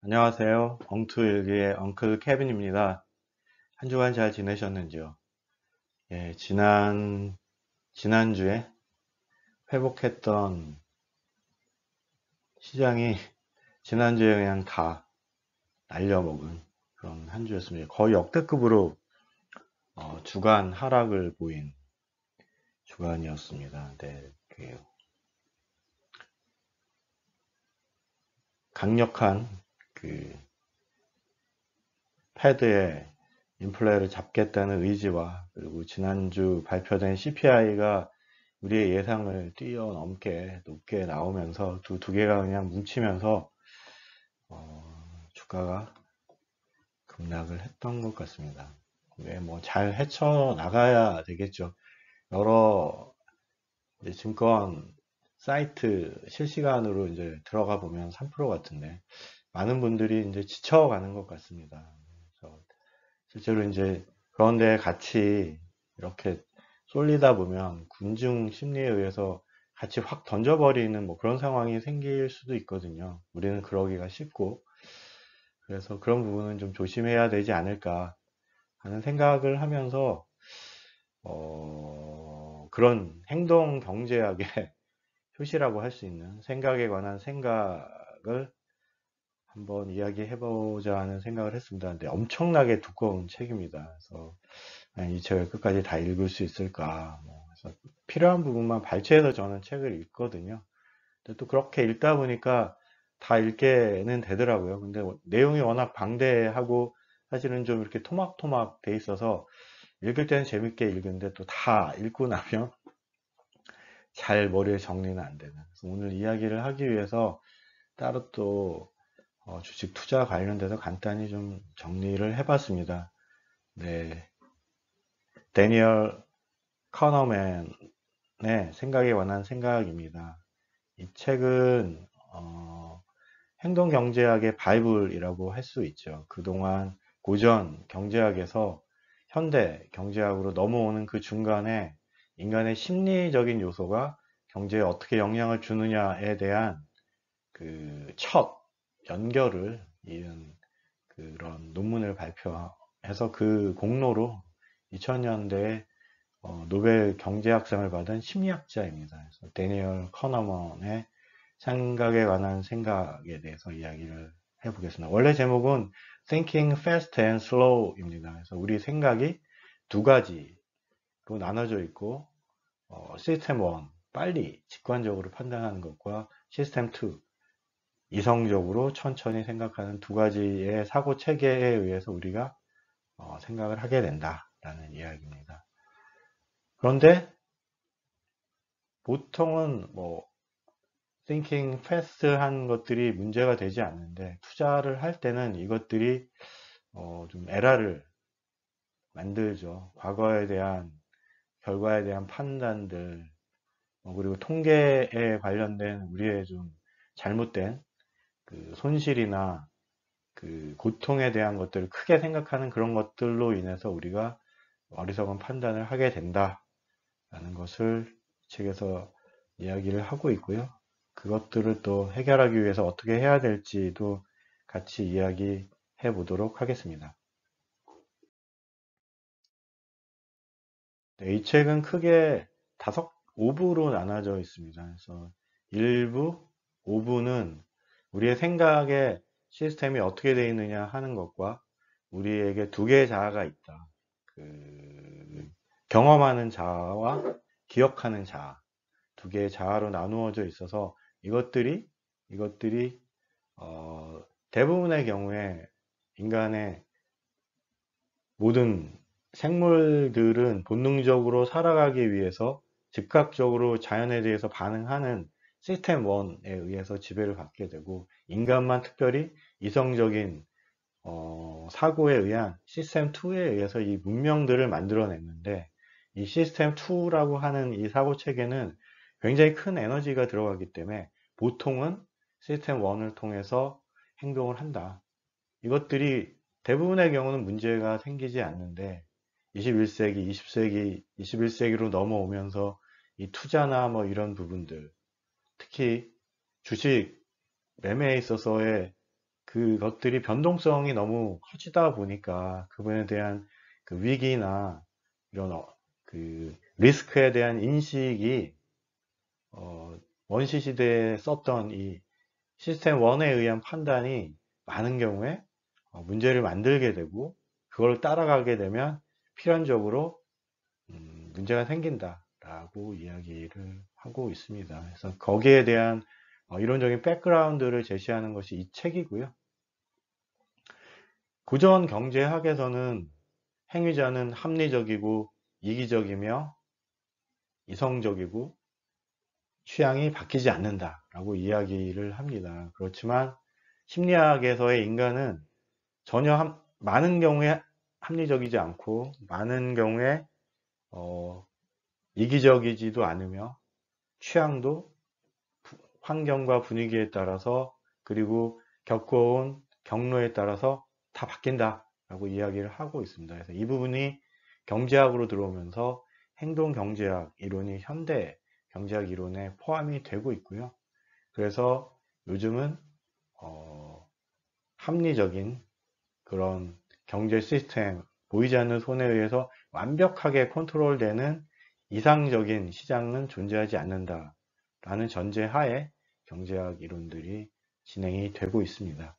안녕하세요. 엉투일기의 엉클 케빈입니다. 한 주간 잘 지내셨는지요? 예, 지난주에 회복했던 시장이 지난주에 그냥 다 날려먹은 그런 한 주였습니다. 거의 역대급으로 주간 하락을 보인 주간이었습니다. 네, 그 강력한 그 패드의 인플레를 잡겠다는 의지와 그리고 지난주 발표된 CPI가 우리의 예상을 뛰어넘게 높게 나오면서 두 개가 그냥 뭉치면서 주가가 급락을 했던 것 같습니다. 뭐 잘 헤쳐 나가야 되겠죠. 여러 이제 증권 사이트 실시간으로 이제 들어가 보면 3% 같은데 많은 분들이 이제 지쳐가는 것 같습니다. 그래서 실제로 이제 그런데 같이 이렇게 쏠리다 보면 군중 심리에 의해서 같이 확 던져버리는 뭐 그런 상황이 생길 수도 있거든요. 우리는 그러기가 쉽고 그래서 그런 부분은 좀 조심해야 되지 않을까 하는 생각을 하면서 그런 행동 경제학의 표시라고 할 수 있는 생각에 관한 생각을 한번 이야기해보자 하는 생각을 했습니다. 근데 엄청나게 두꺼운 책입니다. 그래서 이 책을 끝까지 다 읽을 수 있을까? 그래서 필요한 부분만 발췌해서 저는 책을 읽거든요. 근데 또 그렇게 읽다 보니까 다 읽게는 되더라고요. 근데 내용이 워낙 방대하고 사실은 좀 이렇게 토막토막 돼 있어서 읽을 때는 재밌게 읽는데 또 다 읽고 나면 잘 머리에 정리는 안 되는. 그래서 오늘 이야기를 하기 위해서 따로 또 주식 투자 관련돼서 간단히 좀 정리를 해봤습니다. 네, 데니얼 커너맨의 생각에 관한 생각입니다. 이 책은 행동경제학의 바이블이라고 할 수 있죠. 그동안 고전 경제학에서 현대 경제학으로 넘어오는 그 중간에 인간의 심리적인 요소가 경제에 어떻게 영향을 주느냐에 대한 그 첫 연결을 이은 그런 논문을 발표해서 그 공로로 2000년대에 노벨 경제학상을 받은 심리학자입니다. 그래서 데니얼 커너먼의 생각에 관한 생각에 대해서 이야기를 해보겠습니다. 원래 제목은 Thinking Fast and Slow입니다. 그래서 우리 생각이 두 가지로 나눠져 있고 시스템 1, 빨리 직관적으로 판단하는 것과 시스템 2, 이성적으로 천천히 생각하는 두 가지의 사고 체계에 의해서 우리가 생각을 하게 된다라는 이야기입니다. 그런데 보통은 뭐 thinking fast한 것들이 문제가 되지 않는데 투자를 할 때는 이것들이 좀 에러를 만들죠. 과거에 대한 결과에 대한 판단들 그리고 통계에 관련된 우리의 좀 잘못된 그 손실이나 그 고통에 대한 것들을 크게 생각하는 그런 것들로 인해서 우리가 어리석은 판단을 하게 된다라는 것을 책에서 이야기를 하고 있고요. 그것들을 또 해결하기 위해서 어떻게 해야 될지도 같이 이야기해 보도록 하겠습니다. 네, 이 책은 크게 5부로 나눠져 있습니다. 그래서 1부, 5부는 우리의 생각의 시스템이 어떻게 되어 있느냐 하는 것과 우리에게 두 개의 자아가 있다. 경험하는 자아와 기억하는 자아. 두 개의 자아로 나누어져 있어서 이것들이 대부분의 경우에 인간의 모든 생물들은 본능적으로 살아가기 위해서 즉각적으로 자연에 대해서 반응하는 시스템 1에 의해서 지배를 받게 되고 인간만 특별히 이성적인 사고에 의한 시스템 2에 의해서 이 문명들을 만들어냈는데 이 시스템 2라고 하는 이 사고 체계는 굉장히 큰 에너지가 들어가기 때문에 보통은 시스템 1을 통해서 행동을 한다. 이것들이 대부분의 경우는 문제가 생기지 않는데 21세기, 20세기, 21세기로 넘어오면서 이 투자나 뭐 이런 부분들, 특히 주식 매매에 있어서의 그것들이 변동성이 너무 커지다 보니까 그분에 대한 그 위기나 이런 그 리스크에 대한 인식이 원시 시대에 썼던 이 시스템 1에 의한 판단이 많은 경우에 문제를 만들게 되고 그걸 따라가게 되면 필연적으로 문제가 생긴다라고 이야기를 하고 있습니다. 그래서 거기에 대한 이론적인 백그라운드를 제시하는 것이 이 책이고요. 고전 경제학에서는 행위자는 합리적이고 이기적이며 이성적이고 취향이 바뀌지 않는다라고 이야기를 합니다. 그렇지만 심리학에서의 인간은 전혀 많은 경우에 합리적이지 않고 많은 경우에 이기적이지도 않으며 취향도 환경과 분위기에 따라서 그리고 겪어온 경로에 따라서 다 바뀐다라고 이야기를 하고 있습니다. 그래서 이 부분이 경제학으로 들어오면서 행동경제학 이론이 현대 경제학 이론에 포함이 되고 있고요. 그래서 요즘은 합리적인 그런 경제 시스템, 보이지 않는 손에 의해서 완벽하게 컨트롤되는 이상적인 시장은 존재하지 않는다라는 전제하에 경제학 이론들이 진행이 되고 있습니다.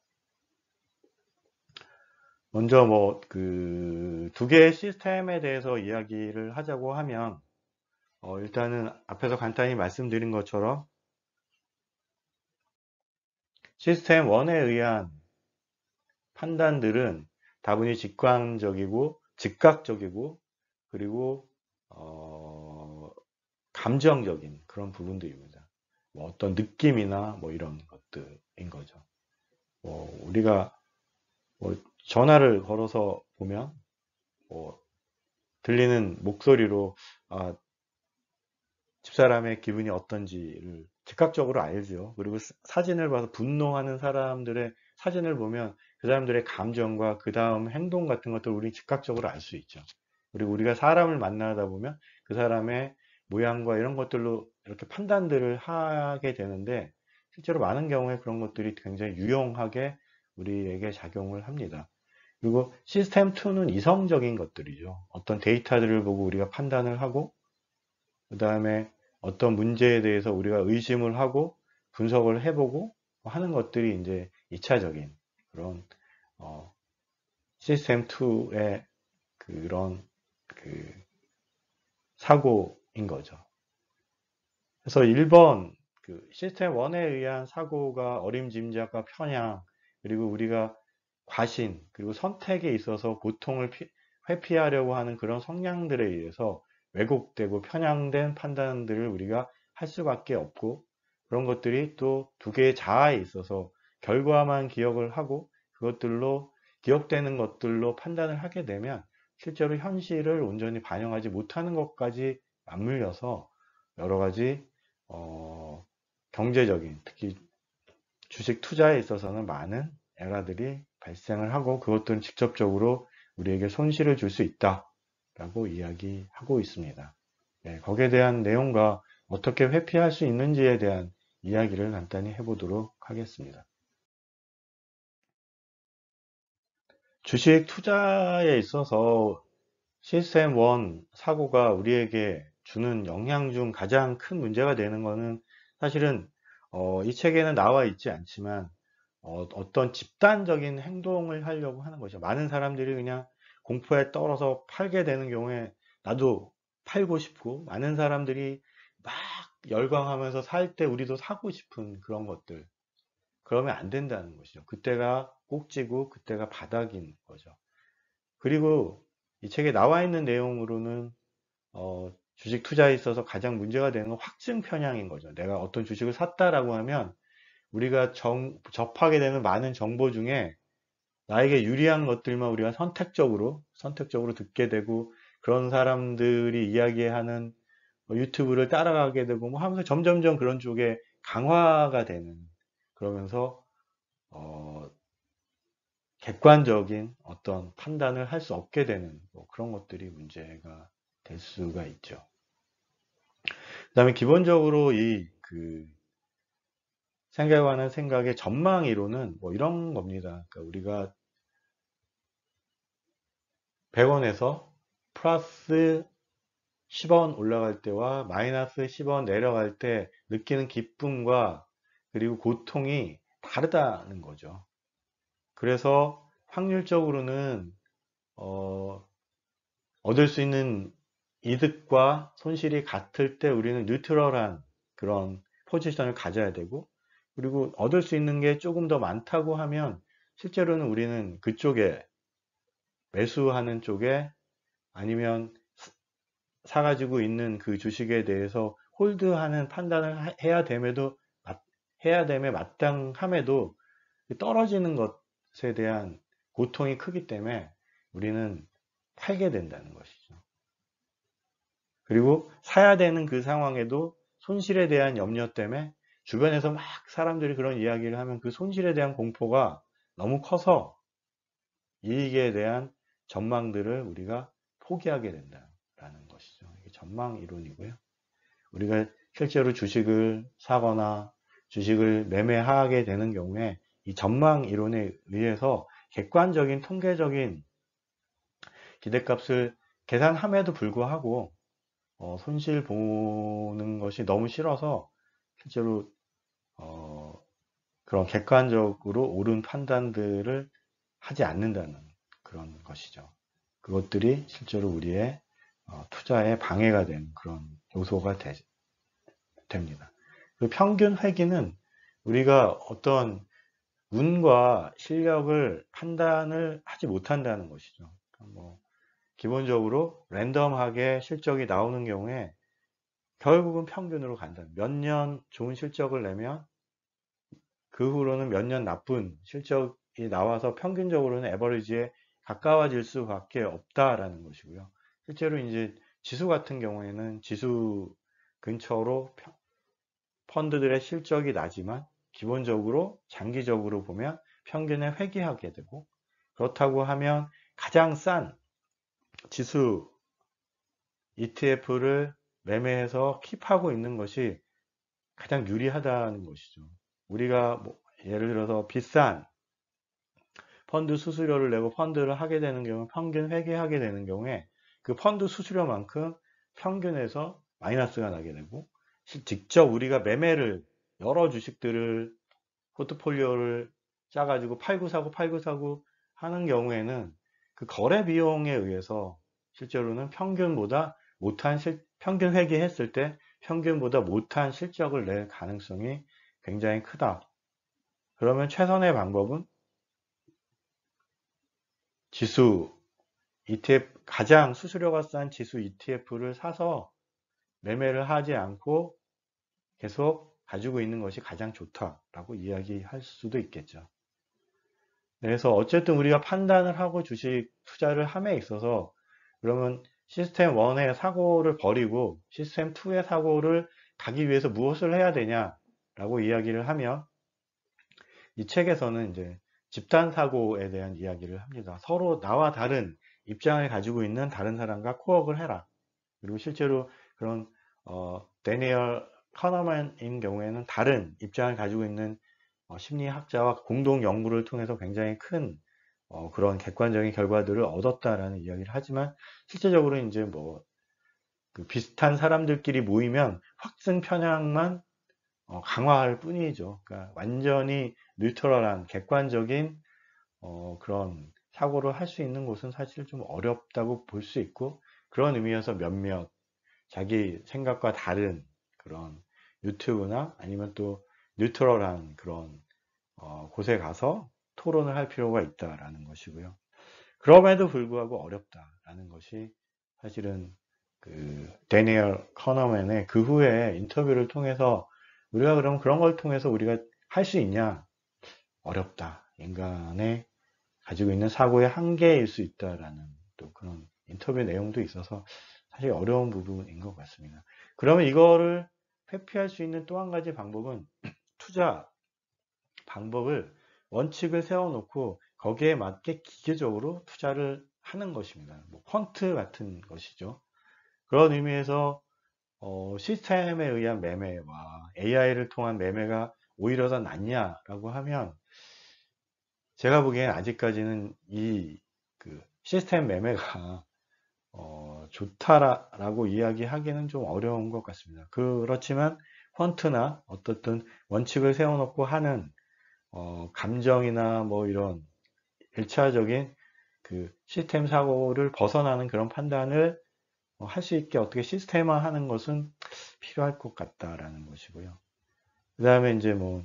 먼저 두 개의 시스템에 대해서 이야기를 하자고 하면 일단은 앞에서 간단히 말씀드린 것처럼 시스템 1에 의한 판단들은 다분히 직관적이고 즉각적이고 그리고 감정적인 그런 부분들입니다. 어떤 느낌이나 이런 것들인 거죠. 우리가 전화를 걸어서 보면 들리는 목소리로 집사람의 기분이 어떤지를 즉각적으로 알죠. 그리고 사진을 봐서 분노하는 사람들의 사진을 보면 그 사람들의 감정과 그 다음 행동 같은 것들을 우리 즉각적으로 알 수 있죠. 그리고 우리가 사람을 만나다 보면 그 사람의 모양과 이런 것들로 이렇게 판단들을 하게 되는데 실제로 많은 경우에 그런 것들이 굉장히 유용하게 우리에게 작용을 합니다. 그리고 시스템 2는 이성적인 것들이죠. 어떤 데이터들을 보고 우리가 판단을 하고 그 다음에 어떤 문제에 대해서 우리가 의심을 하고 분석을 해보고 하는 것들이 이제 2차적인 그런 시스템 2의 그런 사고인 거죠. 그래서 1번 시스템 1에 의한 사고가 어림짐작과 편향 그리고 우리가 과신 그리고 선택에 있어서 고통을 회피하려고 하는 그런 성향들에 의해서 왜곡되고 편향된 판단들을 우리가 할 수밖에 없고 그런 것들이 또 두 개의 자아에 있어서 결과만 기억을 하고 그것들로 기억되는 것들로 판단을 하게 되면 실제로 현실을 온전히 반영하지 못하는 것까지 맞물려서 여러 가지 경제적인 특히 주식 투자에 있어서는 많은 에러들이 발생을 하고 그것들은 직접적으로 우리에게 손실을 줄 수 있다라고 이야기하고 있습니다. 네, 거기에 대한 내용과 어떻게 회피할 수 있는지에 대한 이야기를 간단히 해보도록 하겠습니다. 주식 투자에 있어서 시스템 1 사고가 우리에게 주는 영향 중 가장 큰 문제가 되는 것은 사실은 이 책에는 나와 있지 않지만 어떤 집단적인 행동을 하려고 하는 거죠. 많은 사람들이 그냥 공포에 떨어서 팔게 되는 경우에 나도 팔고 싶고 많은 사람들이 막 열광하면서 살 때 우리도 사고 싶은 그런 것들. 그러면 안 된다는 것이죠. 그때가 꼭지고 그때가 바닥인 거죠. 그리고 이 책에 나와 있는 내용으로는 주식 투자에 있어서 가장 문제가 되는 건 확증 편향인 거죠. 내가 어떤 주식을 샀다라고 하면 우리가 접하게 되는 많은 정보 중에 나에게 유리한 것들만 우리가 선택적으로 듣게 되고 그런 사람들이 이야기하는 유튜브를 따라가게 되고 하면서 점점점 그런 쪽에 강화가 되는 그러면서 객관적인 어떤 판단을 할 수 없게 되는 그런 것들이 문제가 될 수가 있죠. 그 다음에 기본적으로 생각에 관한 생각의 전망 이론은 뭐 이런 겁니다. 그러니까 우리가 100원에서 플러스 10원 올라갈 때와 마이너스 10원 내려갈 때 느끼는 기쁨과 그리고 고통이 다르다는 거죠. 그래서 확률적으로는 얻을 수 있는 이득과 손실이 같을 때 우리는 뉴트럴한 그런 포지션을 가져야 되고, 그리고 얻을 수 있는 게 조금 더 많다고 하면 실제로는 우리는 그쪽에 매수하는 쪽에, 아니면 사가지고 있는 그 주식에 대해서 홀드하는 판단을 해야 됨에 마땅함에도 떨어지는 것에 대한 고통이 크기 때문에 우리는 팔게 된다는 것이죠. 그리고 사야 되는 그 상황에도 손실에 대한 염려 때문에 주변에서 막 사람들이 그런 이야기를 하면 그 손실에 대한 공포가 너무 커서 이익에 대한 전망들을 우리가 포기하게 된다라는 것이죠. 이게 전망 이론이고요. 우리가 실제로 주식을 사거나 주식을 매매하게 되는 경우에 이 전망 이론에 의해서 객관적인 통계적인 기대값을 계산함에도 불구하고 손실 보는 것이 너무 싫어서 실제로 그런 객관적으로 옳은 판단들을 하지 않는다는 그런 것이죠. 그것들이 실제로 우리의 투자에 방해가 되는 그런 요소가 됩니다. 그 평균 회귀는 우리가 어떤 운과 실력을 판단을 하지 못한다는 것이죠. 뭐 기본적으로 랜덤하게 실적이 나오는 경우에 결국은 평균으로 간다. 몇 년 좋은 실적을 내면 그 후로는 몇 년 나쁜 실적이 나와서 평균적으로는 에버리지에 가까워질 수밖에 없다라는 것이고요. 실제로 이제 지수 같은 경우에는 지수 근처로 펀드들의 실적이 나지만 기본적으로 장기적으로 보면 평균에 회귀하게 되고, 그렇다고 하면 가장 싼 지수 ETF를 매매해서 킵하고 있는 것이 가장 유리하다는 것이죠. 우리가 뭐 예를 들어서 비싼 펀드 수수료를 내고 펀드를 하게 되는 경우, 평균 회귀하게 되는 경우에 그 펀드 수수료만큼 평균에서 마이너스가 나게 되고, 직접 우리가 매매를 여러 주식들을 포트폴리오를 짜가지고 팔고 사고 팔고 사고 하는 경우에는 그 거래 비용에 의해서 실제로는 평균 회귀했을 때 평균보다 못한 실적을 낼 가능성이 굉장히 크다. 그러면 최선의 방법은 지수 ETF, 가장 수수료가 싼 지수 ETF를 사서 매매를 하지 않고 계속 가지고 있는 것이 가장 좋다라고 이야기할 수도 있겠죠. 그래서 어쨌든 우리가 판단을 하고 주식 투자를 함에 있어서, 그러면 시스템 1의 사고를 버리고 시스템 2의 사고를 가기 위해서 무엇을 해야 되냐라고 이야기를 하면, 이 책에서는 이제 집단 사고에 대한 이야기를 합니다. 서로 나와 다른 입장을 가지고 있는 다른 사람과 코업을 해라. 그리고 실제로 그런 데니얼 카너만인 경우에는 다른 입장을 가지고 있는 심리학자와 공동 연구를 통해서 굉장히 큰 그런 객관적인 결과들을 얻었다라는 이야기를 하지만, 실제적으로 이제 뭐 그 비슷한 사람들끼리 모이면 확증 편향만 강화할 뿐이죠. 그러니까 완전히 뉴트럴한 객관적인 그런 사고를 할 수 있는 곳은 사실 좀 어렵다고 볼 수 있고, 그런 의미에서 몇몇 자기 생각과 다른 그런 유튜브나 아니면 또 뉴트럴한 그런 곳에 가서 토론을 할 필요가 있다라는 것이고요. 그럼에도 불구하고 어렵다라는 것이 사실은 그 데니얼 커너맨의 그 후에 인터뷰를 통해서 우리가 그럼 그런 걸 통해서 우리가 할 수 있냐? 어렵다. 인간의 가지고 있는 사고의 한계일 수 있다라는 또 그런 인터뷰 내용도 있어서 사실 어려운 부분인 것 같습니다. 그러면 이거를 회피할 수 있는 또 한 가지 방법은 투자 방법을 원칙을 세워놓고 거기에 맞게 기계적으로 투자를 하는 것입니다. 뭐 퀀트 같은 것이죠. 그런 의미에서 시스템에 의한 매매와 AI를 통한 매매가 오히려 더 낫냐라고 하면 제가 보기엔 아직까지는 이 그 시스템 매매가 좋다라고 이야기하기는 좀 어려운 것 같습니다. 그렇지만 펀트나 어떻든 원칙을 세워놓고 하는 감정이나 뭐 이런 1차적인 그 시스템 사고를 벗어나는 그런 판단을 할 수 있게 어떻게 시스템화 하는 것은 필요할 것 같다라는 것이고요. 그 다음에 이제 뭐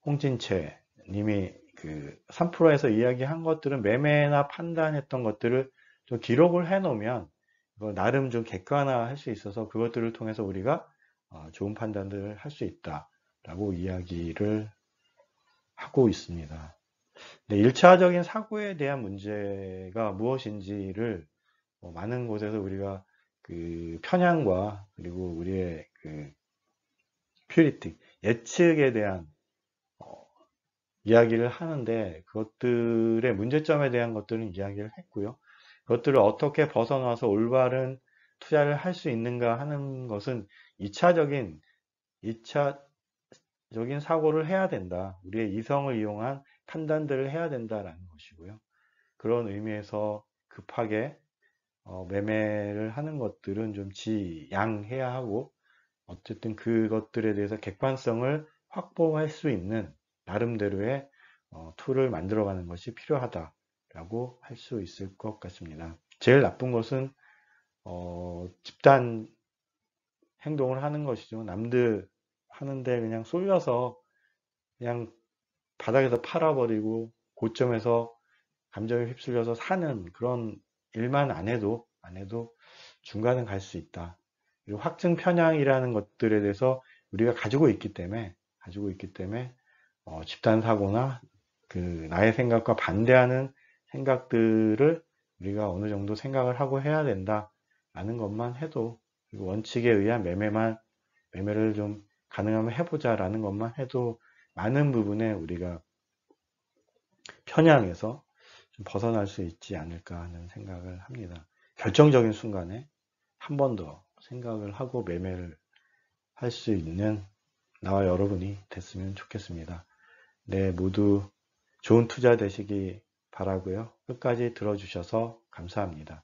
홍진채 님이 그 3%에서 이야기한 것들은 매매나 판단했던 것들을 좀 기록을 해 놓으면 나름 좀 객관화 할 수 있어서 그것들을 통해서 우리가 좋은 판단들을 할 수 있다라고 이야기를 하고 있습니다. 네, 1차적인 사고에 대한 문제가 무엇인지를 많은 곳에서 우리가 그 편향과 그리고 우리의 그 퓨리틱, 예측에 대한 이야기를 하는데 그것들의 문제점에 대한 것들은 이야기를 했고요. 그것들을 어떻게 벗어나서 올바른 투자를 할 수 있는가 하는 것은 2차적인 사고를 해야 된다. 우리의 이성을 이용한 판단들을 해야 된다라는 것이고요. 그런 의미에서 급하게 매매를 하는 것들은 좀 지양해야 하고 어쨌든 그것들에 대해서 객관성을 확보할 수 있는 나름대로의 툴을 만들어가는 것이 필요하다라고 할 수 있을 것 같습니다. 제일 나쁜 것은 집단 행동을 하는 것이죠. 남들 하는데 그냥 쏠려서 그냥 바닥에서 팔아버리고 고점에서 감정에 휩쓸려서 사는 그런 일만 안 해도 중간은 갈 수 있다. 그리고 확증 편향이라는 것들에 대해서 우리가 가지고 있기 때문에 집단 사고나 그 나의 생각과 반대하는 생각들을 우리가 어느 정도 생각을 하고 해야 된다라는 것만 해도 그리고 원칙에 의한 매매를 좀 가능하면 해보자라는 것만 해도 많은 부분에 우리가 편향에서 좀 벗어날 수 있지 않을까 하는 생각을 합니다. 결정적인 순간에 한 번 더 생각을 하고 매매를 할 수 있는 나와 여러분이 됐으면 좋겠습니다. 네, 모두 좋은 투자 되시기 바라고요. 끝까지 들어주셔서 감사합니다.